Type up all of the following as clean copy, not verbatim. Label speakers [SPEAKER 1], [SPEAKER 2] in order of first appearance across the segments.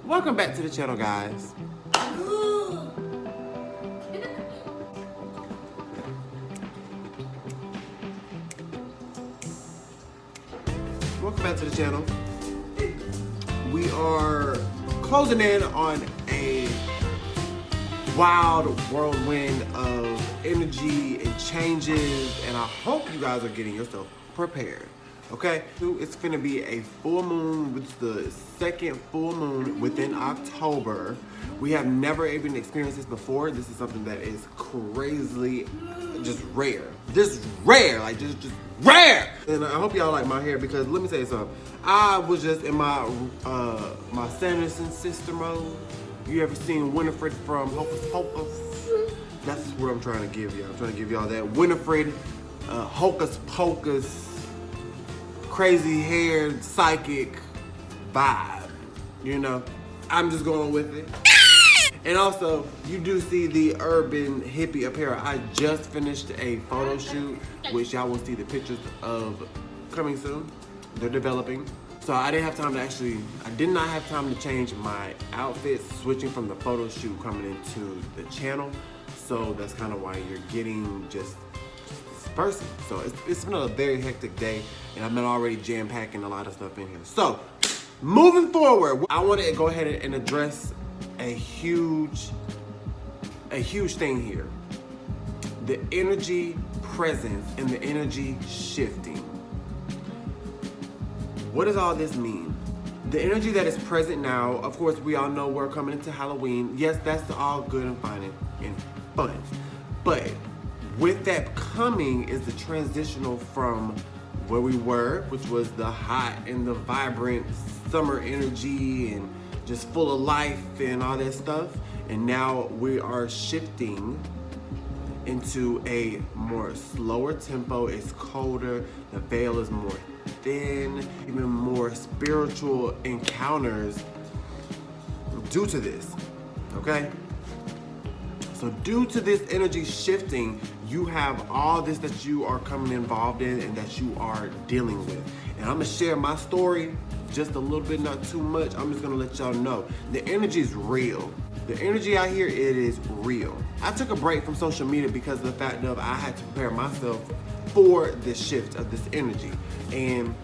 [SPEAKER 1] Welcome back to the channel, guys. Welcome back to the channel. We are closing in on a wild whirlwind of energy and changes, and I hope you guys are getting yourself prepared. Okay, it's gonna be a full moon, which is the second full moon within October. We have never even experienced this before. This is something that is crazily just rare. Just rare, like just rare. And I hope y'all like my hair because let me tell you something. I was just in my my Sanderson sister mode. You ever seen Winifred from Hocus Pocus? That's what I'm trying to give y'all. I'm trying to give y'all that Winifred Hocus Pocus crazy haired psychic vibe, you know. I'm just going with it. And also, you do see the urban hippie apparel. I just finished a photo shoot, which y'all will see the pictures of coming soon. They're developing. So I did not have time to change my outfit, switching from the photo shoot coming into the channel. So that's kind of why you're getting just person. So it's been a very hectic day, and I've been already jam-packing a lot of stuff in here. So moving forward, I want to go ahead and address a huge thing here: the energy presence and the energy shifting. What does all this mean? The energy that is present now, of course, we all know we're coming into Halloween. Yes, that's all good and fine and fun, but with that coming is the transitional from where we were, which was the hot and the vibrant summer energy and just full of life and all that stuff. And now we are shifting into a more slower tempo. It's colder, the veil is more thin, even more spiritual encounters due to this, okay? So due to this energy shifting, you have all this that you are coming involved in and that you are dealing with. And I'm gonna share my story just a little bit, not too much. I'm just gonna let y'all know. The energy is real. The energy out here, it is real. I took a break from social media because of the fact of I had to prepare myself for this shift of this energy. And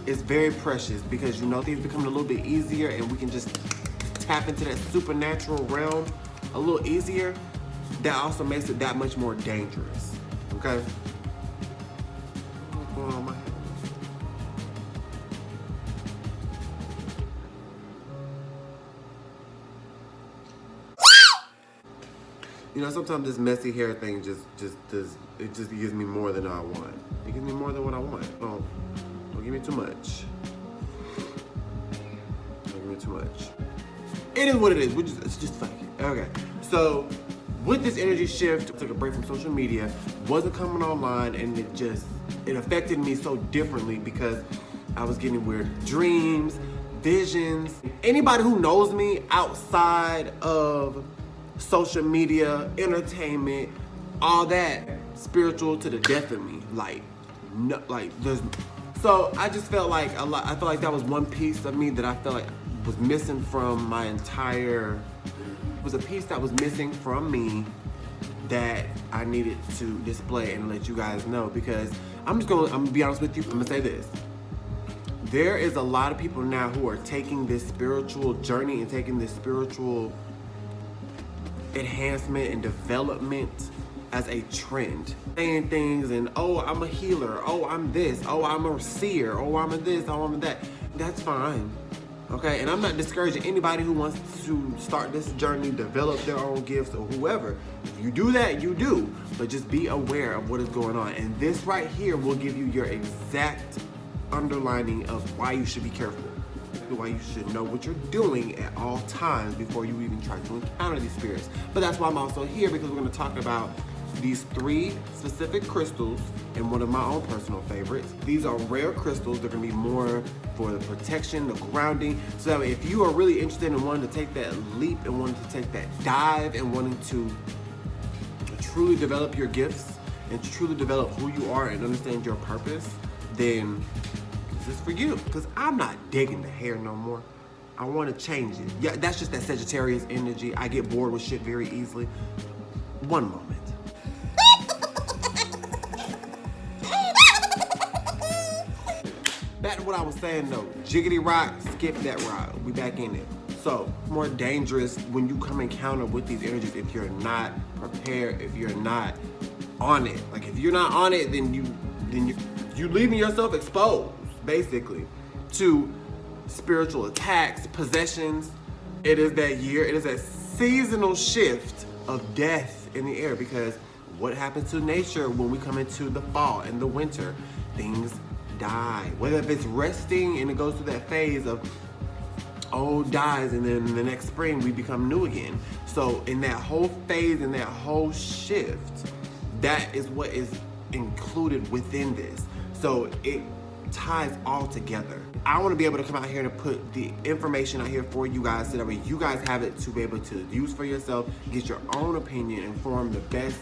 [SPEAKER 1] it's very precious because, you know, things becoming a little bit easier and we can just tap into that supernatural realm a little easier. That also makes it that much more dangerous, okay? What's going on with my hair? You know, sometimes this messy hair thing just gives me more than I want. It gives me more than what I want. Don't give me too much. Don't give me too much. It is what it is. It's just fuck it. Okay, so with this energy shift, I took a break from social media, wasn't coming online, and it affected me so differently because I was getting weird dreams, visions. Anybody who knows me outside of social media, entertainment, all that, spiritual to the death of me. So I just felt like I felt like that was one piece of me that I felt like was missing from my entire. Was a piece that was missing from me that I needed to display and let you guys know, because I'm gonna be honest with you. I'm gonna say this. There is a lot of people now who are taking this spiritual journey and taking this spiritual enhancement and development as a trend. Saying things and, oh, I'm a healer, oh, I'm this, oh, I'm a seer, oh, I'm a this, oh, I'm a that. That's fine. Okay, and I'm not discouraging anybody who wants to start this journey, develop their own gifts, or whoever. If you do that, you do. But just be aware of what is going on. And this right here will give you your exact underlining of why you should be careful. Why you should know what you're doing at all times before you even try to encounter these spirits. But that's why I'm also here, because we're going to talk about these 3 specific crystals and one of my own personal favorites. These are rare crystals. They're going to be more for the protection, the grounding. So that if you are really interested in wanting to take that leap and wanting to take that dive and wanting to truly develop your gifts and truly develop who you are and understand your purpose, then this is for you. Because I'm not digging the hair no more. I want to change it. Yeah, that's just that Sagittarius energy. I get bored with shit very easily. One moment. Back to what I was saying though. Jiggity rock, skip that rock. We back in it. So, more dangerous when you come encounter with these energies if you're not prepared, if you're not on it. Like if you're not on it, then you leaving yourself exposed, basically, to spiritual attacks, possessions. It is that year, it is that seasonal shift of death in the air, because what happens to nature when we come into the fall and the winter? Things die. Whether if it's resting and it goes through that phase of old dies and then the next spring we become new again. So in that whole phase, in that whole shift, that is what is included within this. So it ties all together. I want to be able to come out here and put the information out here for you guys so that way you guys have it to be able to use for yourself, get your own opinion, and form the best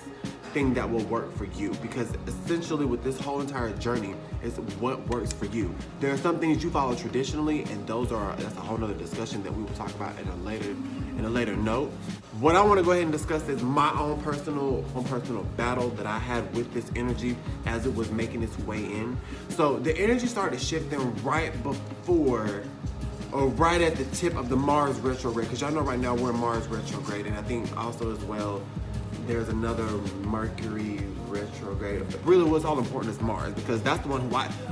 [SPEAKER 1] thing that will work for you, because essentially with this whole entire journey is what works for you. There are some things you follow traditionally, and that's a whole nother discussion that we will talk about in a later note. What I want to go ahead and discuss is my own personal battle that I had with this energy as it was making its way in. So the energy started shifting right before or right at the tip of the Mars retrograde, because y'all know right now we're in Mars retrograde, and I think also as well there's another Mercury retrograde. Really what's all important is Mars, because that's the one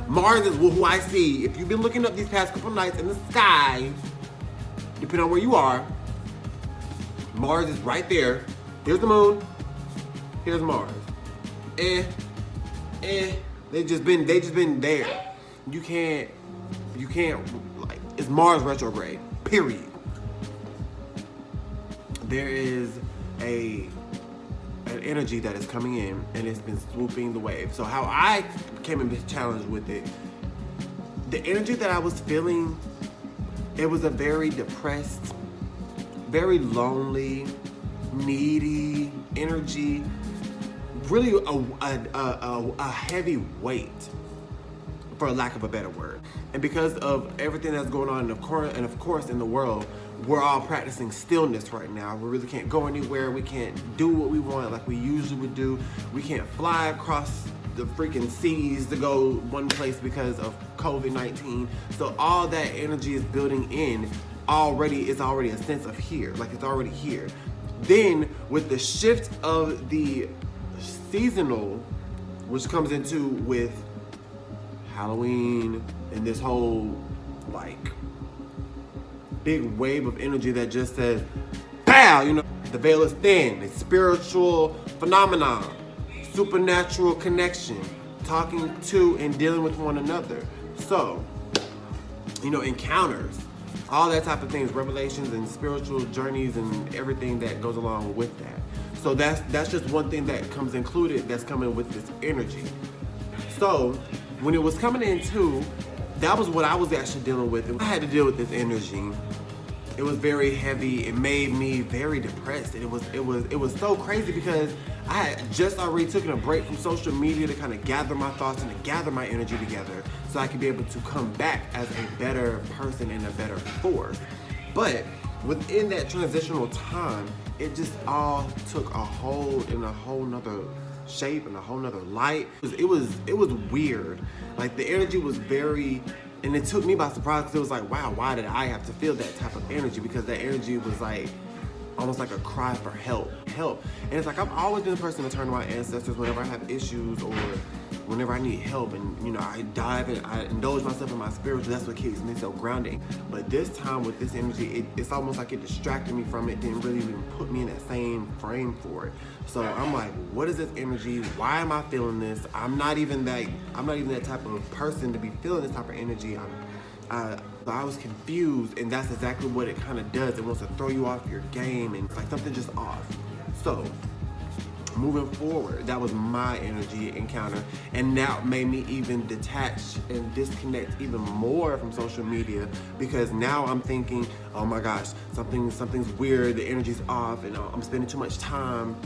[SPEAKER 1] Mars is who I see. If you've been looking up these past couple nights in the sky, depending on where you are, Mars is right there. Here's the moon, here's Mars. They just been there. You can't, like, it's Mars retrograde, period. There is an energy that is coming in, and it's been swooping the wave. So how I came and been challenged with it, the energy that I was feeling, it was a very depressed, very lonely, needy energy, really a heavy weight, for lack of a better word. And because of everything that's going on, and of course in the world, we're all practicing stillness right now. We really can't go anywhere. We can't do what we want like we usually would do. We can't fly across the freaking seas to go one place because of COVID-19. So all that energy is building in already. It's already a sense of here, like it's already here. Then with the shift of the seasonal, which comes into with Halloween and this whole like big wave of energy that just says, pow, you know, the veil is thin. It's spiritual phenomenon, supernatural connection, talking to and dealing with one another. So, you know, encounters, all that type of things, revelations and spiritual journeys and everything that goes along with that. So that's just one thing that comes included that's coming with this energy. So when it was coming in too, that was what I was actually dealing with. I had to deal with this energy. It was very heavy. It made me very depressed. And it was so crazy because I had just already taken a break from social media to kind of gather my thoughts and to gather my energy together so I could be able to come back as a better person and a better force. But within that transitional time, it just all took a hold in a whole nother shape and a whole nother light. It was weird. Like the energy was very, and it took me by surprise because it was like, wow, why did I have to feel that type of energy? Because that energy was like almost like a cry for help. And it's like I've always been the person to turn to my ancestors whenever I have issues or whenever I need help, and you know, I dive and I indulge myself in my spiritual. That's what keeps me so grounding. But this time with this energy, it's almost like it distracted me from it, didn't really even put me in that same frame for it. So I'm like, what is this energy? Why am I feeling this? I'm not even that type of person to be feeling this type of energy. I was confused, and that's exactly what it kind of does. It wants to throw you off your game, and it's like something just off. So moving forward, that was my energy encounter, and now it made me even detach and disconnect even more from social media, because now I'm thinking, oh my gosh, something's weird, the energy's off, and I'm spending too much time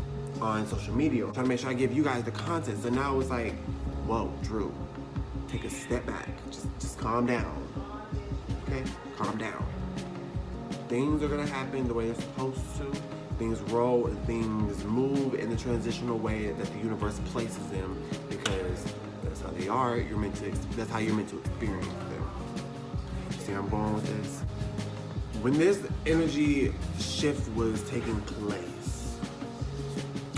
[SPEAKER 1] on social media. I'm trying to make sure I give you guys the content. So now it's like, whoa, Drew, take a step back, just calm down. Okay, calm down. things are gonna happen the way they're supposed to. Things roll and things move in the transitional way that the universe places them, because that's how they are. That's how you're meant to experience them. See where I'm going with this? When this energy shift was taking place,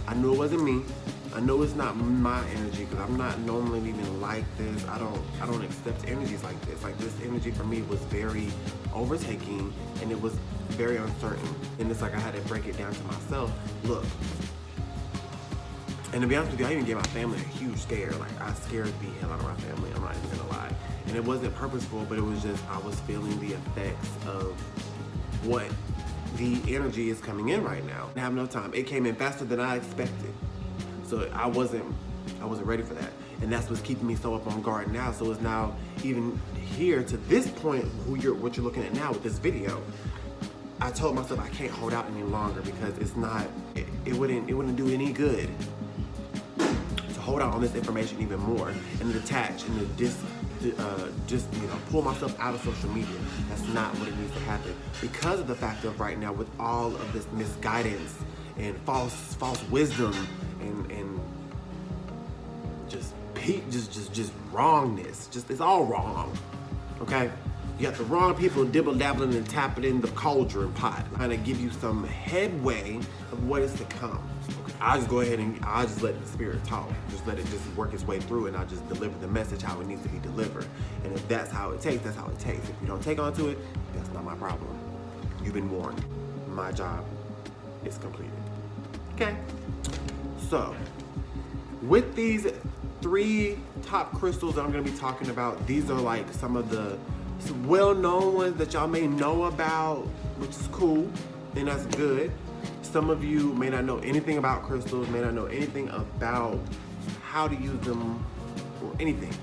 [SPEAKER 1] I knew it wasn't me. I know it's not my energy, because I'm not normally even like this. I don't accept energies like this. Like, this energy for me was very overtaking, and it was very uncertain. And it's like I had to break it down to myself. Look, and to be honest with you, I even gave my family a huge scare. Like, I scared the hell out of my family, I'm not even gonna lie. And it wasn't purposeful, but it was just, I was feeling the effects of what the energy is coming in right now. I have no time. It came in faster than I expected. So I wasn't ready for that. And that's what's keeping me so up on guard now. So it's now even here to this point, what you're looking at now with this video. I told myself I can't hold out any longer, because it's not, it wouldn't do any good to hold out on this information even more and detach and just pull myself out of social media. That's not what it needs to happen, because of the fact of right now, with all of this misguidance and false wisdom and just wrongness. It's all wrong. Okay? You got the wrong people dibble-dabbling and tapping in the cauldron pot, trying to give you some headway of what is to come. Okay. I'll just go ahead and I'll just let the spirit talk. Just let it just work its way through, and I'll just deliver the message how it needs to be delivered. And if that's how it takes, that's how it takes. If you don't take onto it, that's not my problem. You've been warned. My job is completed. Okay? So, with these 3 top crystals that I'm going to be talking about, these are like some of the well-known ones that y'all may know about, which is cool, and that's good. Some of you may not know anything about crystals, may not know anything about how to use them or anything.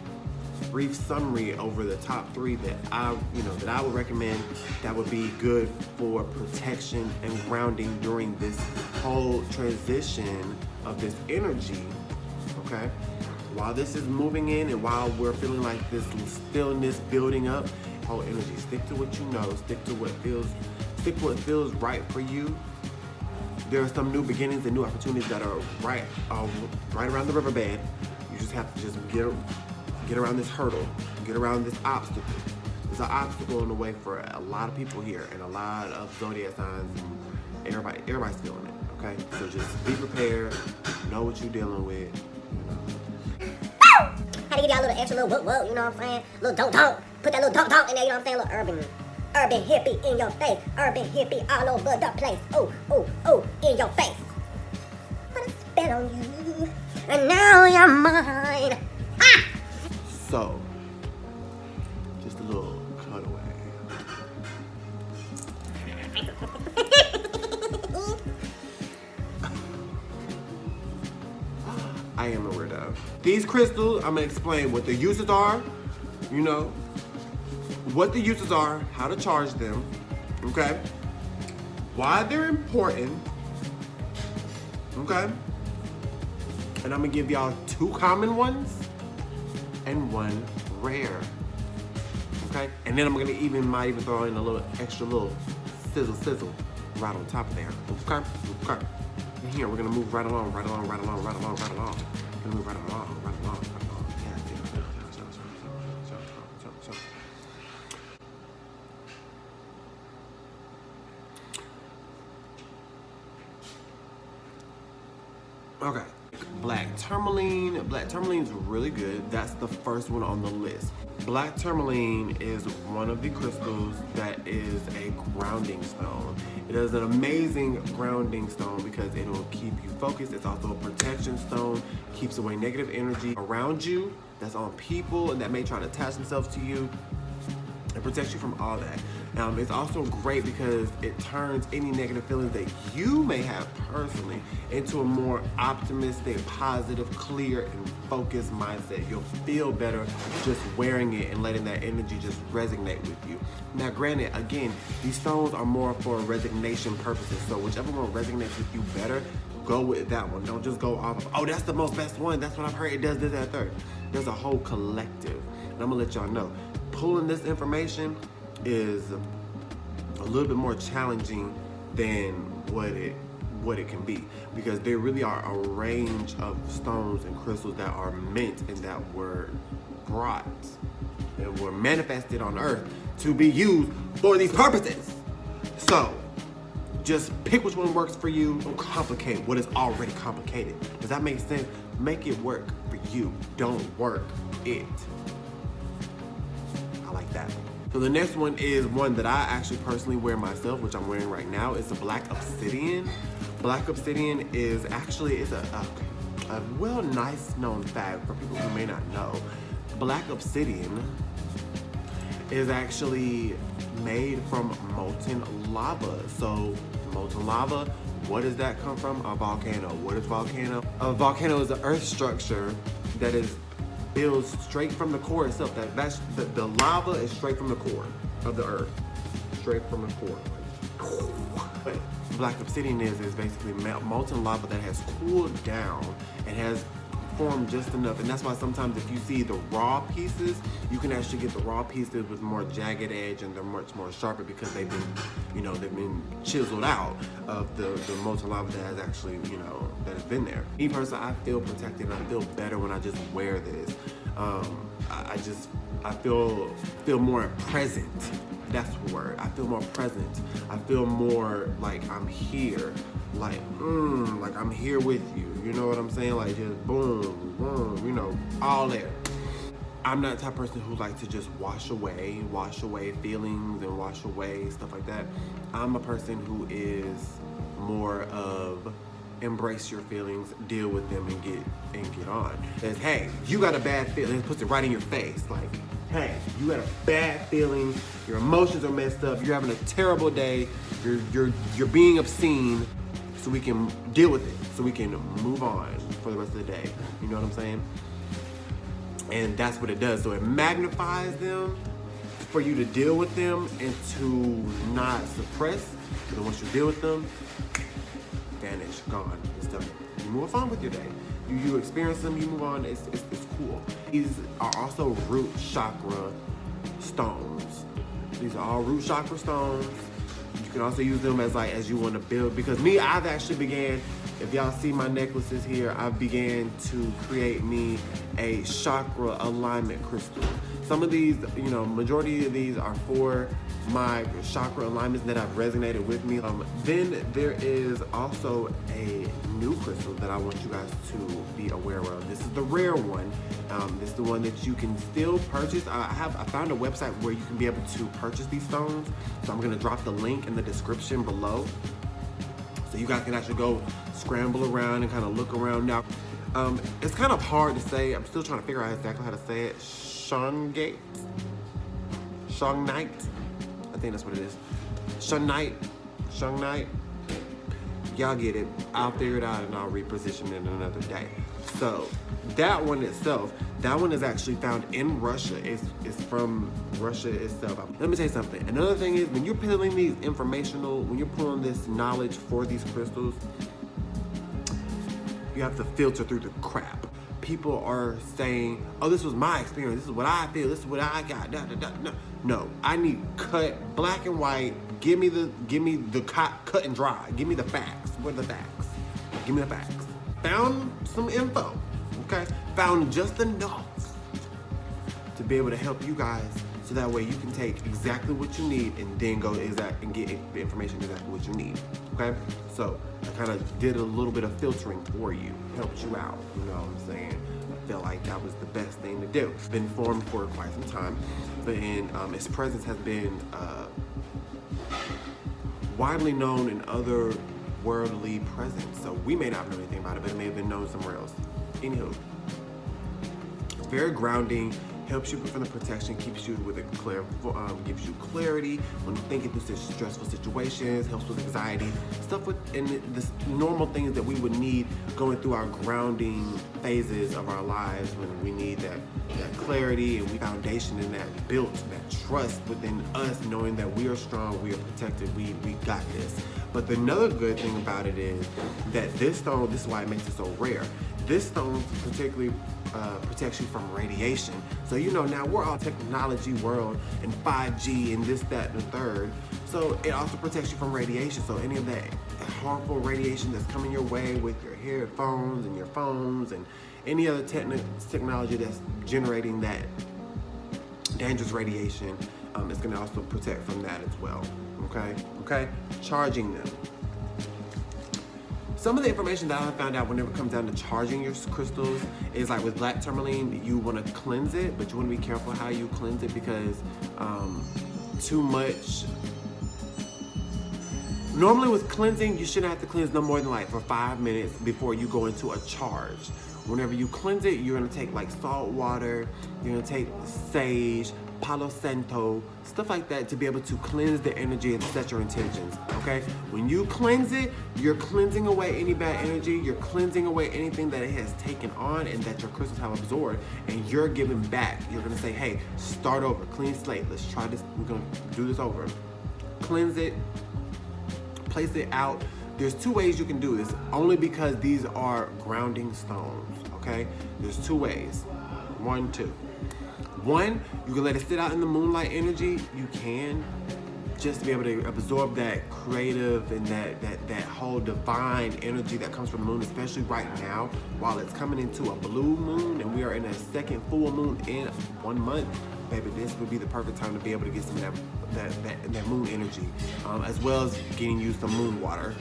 [SPEAKER 1] Brief summary over the top 3 that I would recommend that would be good for protection and grounding during this whole transition of this energy, okay? While this is moving in and while we're feeling like this stillness building up, whole energy, stick to what you know, stick to what feels right for you. There are some new beginnings and new opportunities that are right around the riverbed. You just have to just get around this hurdle, get around this obstacle. There's an obstacle in the way for a lot of people here, and a lot of zodiac signs, and everybody's feeling it, okay? So just be prepared, know what you're dealing with,
[SPEAKER 2] Had to give y'all a little extra little whoop, you know what I'm saying? Little don't. Put that little don't in there, you know what I'm saying? Little urban hippie in your face. Urban hippie all over the place. Oh, in your face. Put a spell on you, and now you're mine. Ah!
[SPEAKER 1] So, just a little cutaway. I am a weirdo. These crystals, I'm gonna explain what the uses are, what the uses are, how to charge them, okay? Why they're important, okay? And I'm gonna give y'all 2 common ones and 1 rare, okay? And then I'm gonna might even throw in a little extra little sizzle right on top of there, okay? And here we're gonna move right along. We're gonna move right along. Okay. Black tourmaline. Black tourmaline is really good. That's the first one on the list. Black tourmaline is one of the crystals that is a grounding stone. It is an amazing grounding stone because it will keep you focused. It's also a protection stone, keeps away negative energy around you that's on people and that may try to attach themselves to you. It protects you from all that. It's also great because it turns any negative feelings that you may have personally into a more optimistic, positive, clear, and focused mindset. You'll feel better just wearing it and letting that energy just resonate with you. Now, granted, again, these stones are more for resignation purposes, so whichever one resonates with you better, go with that one. Don't just go off of, oh, that's the most best one. That's what I've heard. It does this, that, third. There's a whole collective, and I'm gonna let y'all know. Pulling this information is a little bit more challenging than what it can be, because there really are a range of stones and crystals that are meant and that were brought and were manifested on earth to be used for these purposes. So just pick which one works for you. Don't complicate what is already complicated. Does that make sense? Make it work for you. Don't work it. I like that. So the next one is one that I actually personally wear myself, which I'm wearing right now. It's a black obsidian. Black obsidian is actually, it's a well nice known fact for people who may not know. Black obsidian is actually made from molten lava. So molten lava, what does that come from? A volcano. What is volcano? A volcano is an earth structure that is built straight from the core itself. The lava is straight from the core of the earth. Straight from the core. What black obsidian is basically molten lava that has cooled down and has formed just enough. And that's why sometimes if you see the raw pieces, you can actually get the raw pieces with more jagged edge and they're much more sharper because they've been chiseled out of the molten lava that has actually, that has been there. Me personally, I feel protected and I feel better when I just wear this. I feel more present. That's the word. I feel more present. I feel more like I'm here. Like I'm here with you. You know what I'm saying? Like just boom, boom, all there. I'm not the type of person who likes to just wash away feelings and wash away stuff like that. I'm a person who is more of embrace your feelings, deal with them, and get on. Says, hey, you got a bad feeling. It puts it right in your face. Like, hey, you got a bad feeling. Your emotions are messed up. You're having a terrible day. You're being obscene. So we can deal with it. So we can move on for the rest of the day. You know what I'm saying? And that's what it does. So it magnifies them for you to deal with them and to not suppress. And then once you deal with them, vanish, gone, it's done. You move on with your day. You experience them, you move on, it's cool. These are also root chakra stones. These are all root chakra stones. You can also use them as you want to build, because I've actually began, if y'all see my necklaces here, I began to create me a chakra alignment crystal. Some of these, majority of these are for my chakra alignments that have resonated with me. Then there is also a new crystal that I want you guys to be aware of. This is the rare one. This is the one that you can still purchase. I found a website where you can be able to purchase these stones. So I'm gonna drop the link in the description below. So you guys can actually go scramble around and kind of look around now. It's kind of hard to say. I'm still trying to figure out exactly how to say it. Shungite. I think that's what it is. Shungite. Y'all get it. I'll figure it out and I'll reposition it another day. So that one itself, that one is actually found in Russia. It's from Russia itself. Let me tell you something. Another thing is, when you're pulling these when you're pulling this knowledge for these crystals, you have to filter through the crap. People are saying, oh, this was my experience. This is what I feel. This is what I got. No, I need cut, black and white. Give me the cut and dry. Give me the facts. What are the facts? Give me the facts. Found some info, okay? Found just enough to be able to help you guys, so that way you can take exactly what you need and then go and get the information exactly what you need, okay? So I kind of did a little bit of filtering for you, helped you out, you know what I'm saying? I felt like that was the best thing to do. It's been formed for quite some time, but its presence has been widely known in other worldly presence. So we may not know anything about it, but it may have been known somewhere else. Anywho, it's very grounding, helps you from the protection, keeps you with gives you clarity when thinking through stressful situations, helps with anxiety, stuff and the normal things that we would need going through our grounding phases of our lives, when we need that clarity and foundation and that built, that trust within us, knowing that we are strong, we are protected, we got this. But another good thing about it is that this stone, this is why it makes it so rare. This stone particularly protects you from radiation. So now we're all technology world and 5G and this, that, and the third. So it also protects you from radiation. So any of that harmful radiation that's coming your way with your headphones and your phones and any other technology that's generating that dangerous radiation, it's going to also protect from that as well. Okay. Charging them. Some of the information that I found out whenever it comes down to charging your crystals is like with black tourmaline, you want to cleanse it, but you want to be careful how you cleanse it because too much. Normally with cleansing, you shouldn't have to cleanse no more than like for 5 minutes before you go into a charge. Whenever you cleanse it, you're gonna take like salt water, you're gonna take sage, palo santo, stuff like that to be able to cleanse the energy and set your intentions, okay? When you cleanse it, you're cleansing away any bad energy, you're cleansing away anything that it has taken on and that your crystals have absorbed, and you're giving back. You're gonna say, hey, start over, clean slate, let's try this, we're gonna do this over. Cleanse it, place it out. There's 2 ways you can do this, only because these are grounding stones, okay? There's 2 ways, 1, 2. 1, you can let it sit out in the moonlight energy. You can, just to be able to absorb that creative and that whole divine energy that comes from the moon, especially right now, while it's coming into a blue moon and we are in a second full moon in 1 month. Baby, this would be the perfect time to be able to get some of that moon energy, as well as getting you some moon water.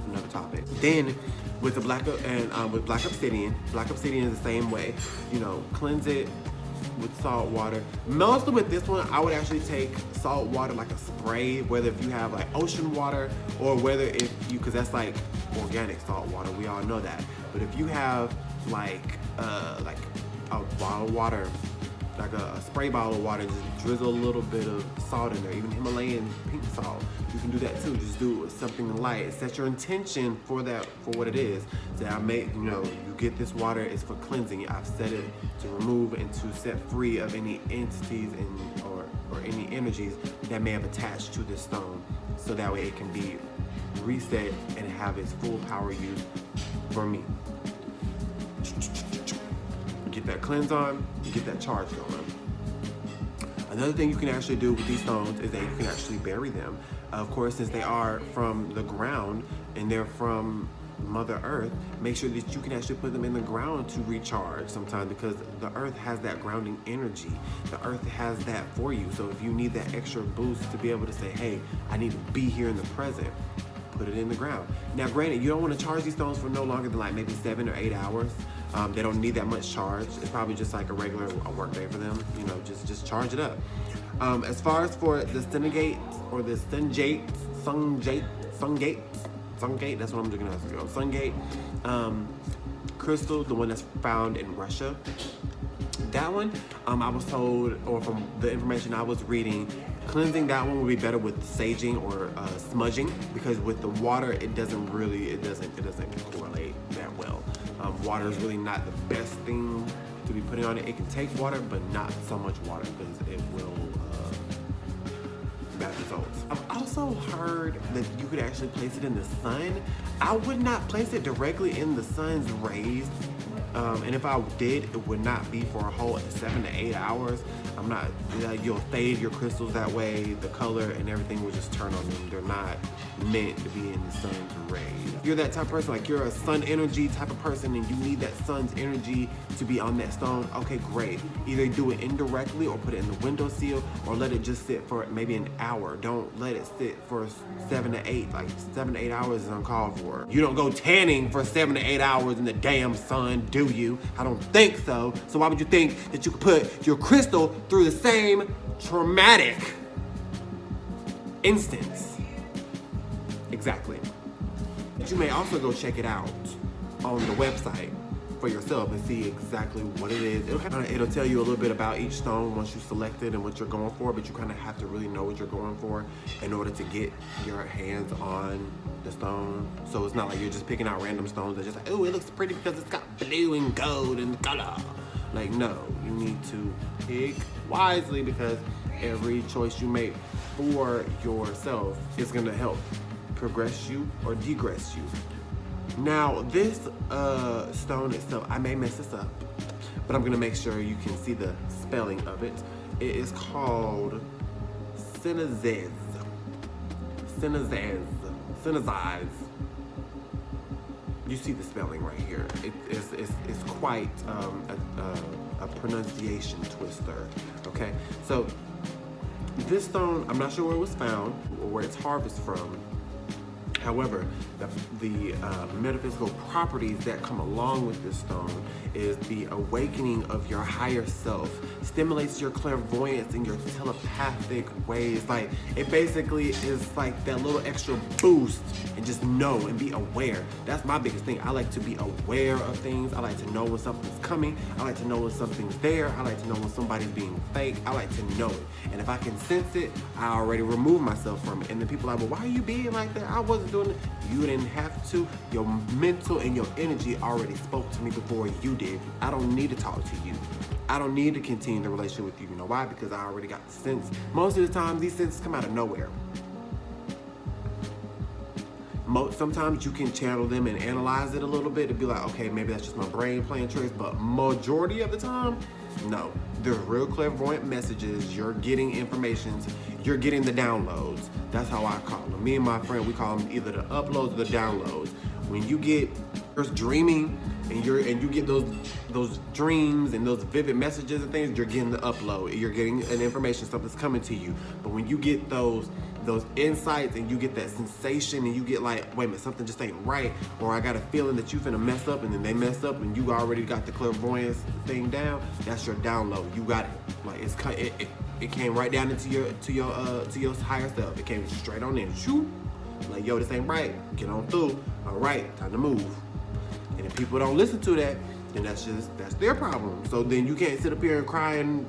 [SPEAKER 1] Another topic. Then with the black obsidian is the same way. You know, cleanse it with salt water. Mostly with this one, I would actually take salt water like a spray, whether if you have like ocean water or whether if you, because that's like organic salt water, we all know that. But if you have like a bottle of water, like a spray bottle of water, just drizzle a little bit of salt in there, even Himalayan pink salt. You can do that too. Just do something light. Set your intention for that, for what it is. Say, you get this water, it's for cleansing. I've set it to remove and to set free of any entities or any energies that may have attached to this stone, so that way it can be reset and have its full power used for me. Get that cleanse on, you get that charge going. Another thing you can actually do with these stones is that you can actually bury them. Of course, since they are from the ground and they're from Mother Earth, make sure that you can actually put them in the ground to recharge sometimes, because the earth has that grounding energy. The earth has that for you. So if you need that extra boost to be able to say, hey, I need to be here in the present, put it in the ground. Now, granted, you don't want to charge these stones for no longer than like maybe 7 or 8 hours. They don't need that much charge. It's probably just like a regular work day for them. You know, just charge it up. As far as for the Shungite or the Shungite, that's what I'm looking at. Shungite crystal, the one that's found in Russia. That one, I was told, or from the information I was reading, cleansing that one would be better with saging or smudging, because with the water, it doesn't correlate that well. Water is really not the best thing to be putting on it. It can take water, but not so much water, because it will bad results. I've also heard that you could actually place it in the sun. I would not place it directly in the sun's rays. And if I did, it would not be for a whole 7 to 8 hours. You'll fade your crystals that way. The color and everything will just turn on them. They're not meant to be in the sun's rays. If you're that type of person, like you're a sun energy type of person and you need that sun's energy to be on that stone, okay, great. Either do it indirectly or put it in the windowsill, or let it just sit for maybe an hour. Don't let it sit for 7 to 8. Like 7 to 8 hours is uncalled for. You don't go tanning for 7 to 8 hours in the damn sun, do you? I don't think so. So why would you think that you could put your crystal through the same traumatic instance? Exactly. But you may also go check it out on the website for yourself and see exactly what it is. It'll tell you a little bit about each stone once you select it and what you're going for, but you kind of have to really know what you're going for in order to get your hands on the stone. So it's not like you're just picking out random stones and just like, oh, it looks pretty because it's got blue and gold and color. Like, no, you need to pick wisely, because every choice you make for yourself is gonna help progress you or degress you. Now, this stone itself, I may mess this up, but I'm gonna make sure you can see the spelling of it. It is called Cinezez. Synthesize. You see the spelling right here. It's quite a pronunciation twister. Okay, so this stone, I'm not sure where it was found or where it's harvested from. However, the metaphysical properties that come along with this stone is the awakening of your higher self, stimulates your clairvoyance and your telepathic ways. Like, it basically is like that little extra boost, and just know and be aware. That's my biggest thing. I like to be aware of things. I like to know when something's coming. I like to know when something's there. I like to know when somebody's being fake. I like to know it. And if I can sense it, I already remove myself from it. And then people are like, well, why are you being like that? I wasn't doing it. You didn't have to. Your mental and your energy already spoke to me before you did. I don't need to talk to you. I don't need to continue the relationship with you. You know why? Because I already got the sense. Most of the time, these senses come out of nowhere. Sometimes you can channel them and analyze it a little bit to be like, okay, maybe that's just my brain playing tricks, but majority of the time, no. They're real clairvoyant messages. You're getting information. You're getting the downloads. That's how I call them. Me and my friend, we call them either the uploads or the downloads. When you get dreaming and you get those dreams and those vivid messages and things, you're getting the upload. You're getting an information, something's coming to you. But when you get those insights and you get that sensation and you get like, wait a minute, something just ain't right, or I got a feeling that you finna mess up, and then they mess up and you already got the clairvoyance thing down, that's your download. You got it. Like, it came right down into your higher self. It came straight on in. Shoot. Like, yo, this ain't right. Get on through. All right, time to move. And if people don't listen to that, then that's their problem. So then you can't sit up here and cry and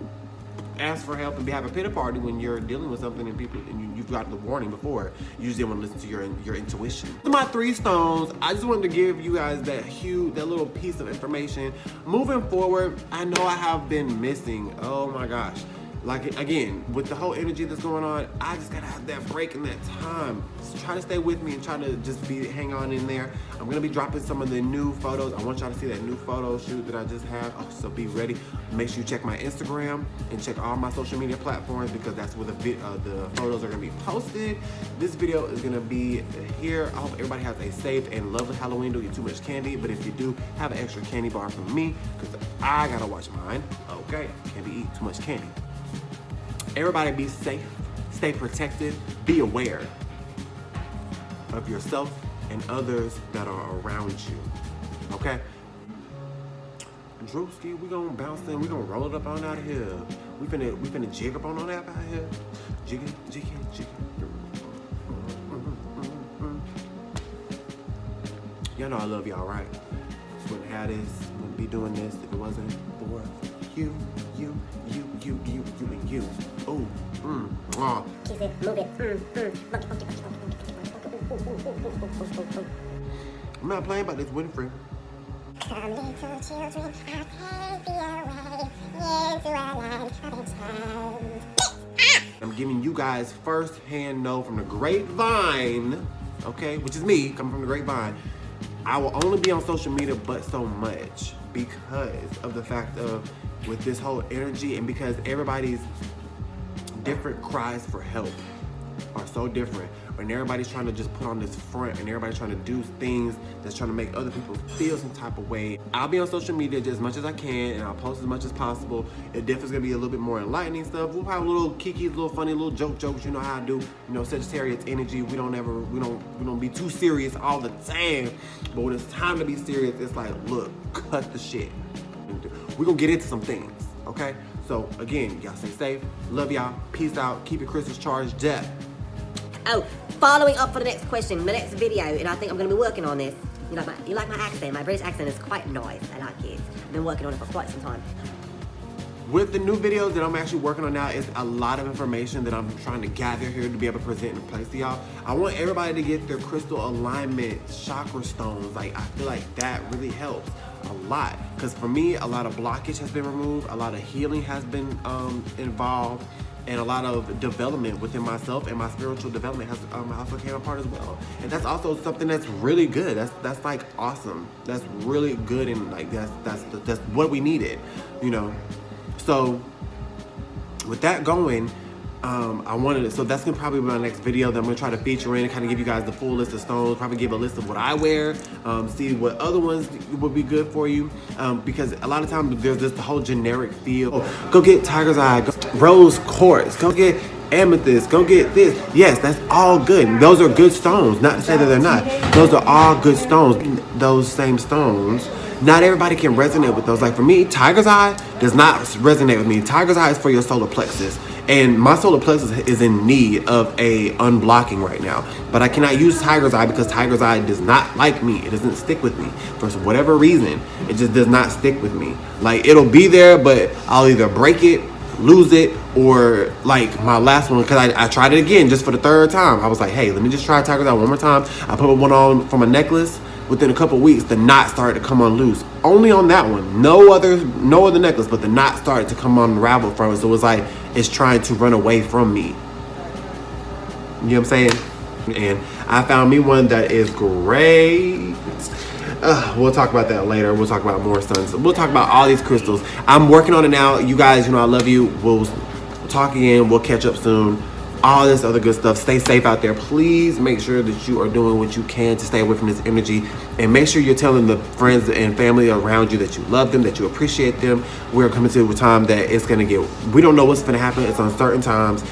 [SPEAKER 1] ask for help and have a pity party when you're dealing with something and you've got the warning before. You just didn't want to listen to your intuition. These are my 3 stones. I just wanted to give you guys that little piece of information. Moving forward, I know I have been missing. Oh my gosh. Like, again, with the whole energy that's going on, I just gotta have that break and that time. Just try to stay with me and try to just hang on in there. I'm gonna be dropping some of the new photos. I want y'all to see that new photo shoot that I just had. Oh, so be ready. Make sure you check my Instagram and check all my social media platforms, because that's where the photos are gonna be posted. This video is gonna be here. I hope everybody has a safe and lovely Halloween. Don't eat too much candy, but if you do, have an extra candy bar from me, because I gotta watch mine. Okay, can't be eating too much candy. Everybody be safe, stay protected, be aware of yourself and others that are around you, okay? Drewski, we gonna bounce in, we gonna roll it up on out of here. We finna jig up on that out of here. Jigging. Y'all know I love y'all, right? Wouldn't have this, wouldn't be doing this if it wasn't for you. Oh,
[SPEAKER 2] Kiss it, move it,
[SPEAKER 1] I'm not playing about this Winfrey.
[SPEAKER 2] Come little children, I'll take you away into a land of enchantment.
[SPEAKER 1] I'm giving you guys first-hand know from the grapevine, okay, which is me, coming from the grapevine. I will only be on social media but so much, because of the fact of with this whole energy, and because everybody's different cries for help are so different. When everybody's trying to just put on this front and everybody's trying to do things that's trying to make other people feel some type of way. I'll be on social media just as much as I can, and I'll post as much as possible. It definitely gonna be a little bit more enlightening stuff. We'll have little kiki, little funny, little jokes. You know how I do. You know, Sagittarius energy. We don't be too serious all the time. But when it's time to be serious, it's like, look, cut the shit. We're gonna get into some things, okay? So again, y'all stay safe. Love y'all. Peace out. Keep your crystals charged up.
[SPEAKER 3] Oh, following up for the next question, the next video, and I think I'm going to be working on this. You like my accent? My British accent is quite nice. I like it. I've been working on it for quite some time.
[SPEAKER 1] With the new videos that I'm actually working on now, it's a lot of information that I'm trying to gather here to be able to present and place to y'all. I want everybody to get their crystal alignment chakra stones. Like, I feel like that really helps a lot. Because for me, a lot of blockage has been removed, a lot of healing has been involved, and a lot of development within myself, and my spiritual development has also came apart as well. And that's also something that's really good. That's like awesome. That's really good, and like that's what we needed, you know. So with that going, I wanted it, so that's gonna probably be my next video that I'm gonna try to feature in and kind of give you guys the full list of stones, probably give a list of what I wear, see what other ones would be good for you, because a lot of times there's just the whole generic feel. Go get tiger's eye, rose quartz, go get amethyst, go get this. Yes, that's all good. Those are good stones, not to say that they're not. Those are all good stones. Those same stones, not everybody can resonate with those. Like for me, tiger's eye does not resonate with me. Tiger's eye is for your solar plexus. And my solar plexus is in need of a unblocking right now. But I cannot use tiger's eye because tiger's eye does not like me. It doesn't stick with me. For whatever reason, it just does not stick with me. Like it'll be there, but I'll either break it, lose it, or like my last one, because I tried it again just for the third time. I was like, hey, let me just try tiger's eye one more time. I put one on from a necklace. Within a couple weeks, the knot started to come unloose. Only on that one. No other necklace, but the knot started to come unravel from it. So it was like it's trying to run away from me. You know what I'm saying? And I found me one that is great. We'll talk about that later. We'll talk about more stones. We'll talk about all these crystals. I'm working on it now. You guys, I love you. We'll talk again. We'll catch up soon. All this other good stuff. Stay safe out there. Please make sure that you are doing what you can to stay away from this energy, and make sure you're telling the friends and family around you that you love them, that you appreciate them. We're coming to a time that it's gonna get, we don't know what's gonna happen. It's uncertain times,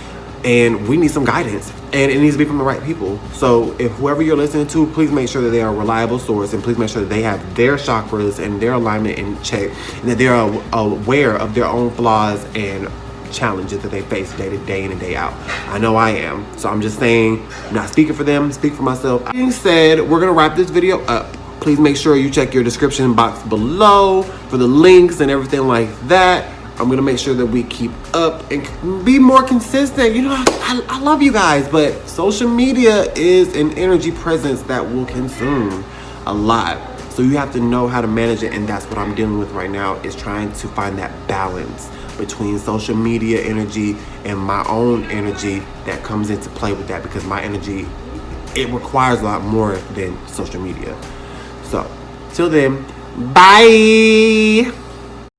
[SPEAKER 1] and we need some guidance, and it needs to be from the right people. So if whoever you're listening to, please make sure that they are a reliable source, and please make sure that they have their chakras and their alignment in check, and that they are aware of their own flaws and challenges that they face day to day in and day out. I know I am. So I'm just saying, I'm not speaking for them, speak for myself. That being said, we're gonna wrap this video up. Please make sure you check your description box below for the links and everything like that. I'm gonna make sure that we keep up and be more consistent. I love you guys, but social media is an energy presence that will consume a lot. So you have to know how to manage it, and that's what I'm dealing with right now, is trying to find that balance between social media energy and my own energy that comes into play with that, because my energy, it requires a lot more than social media. So till then, bye.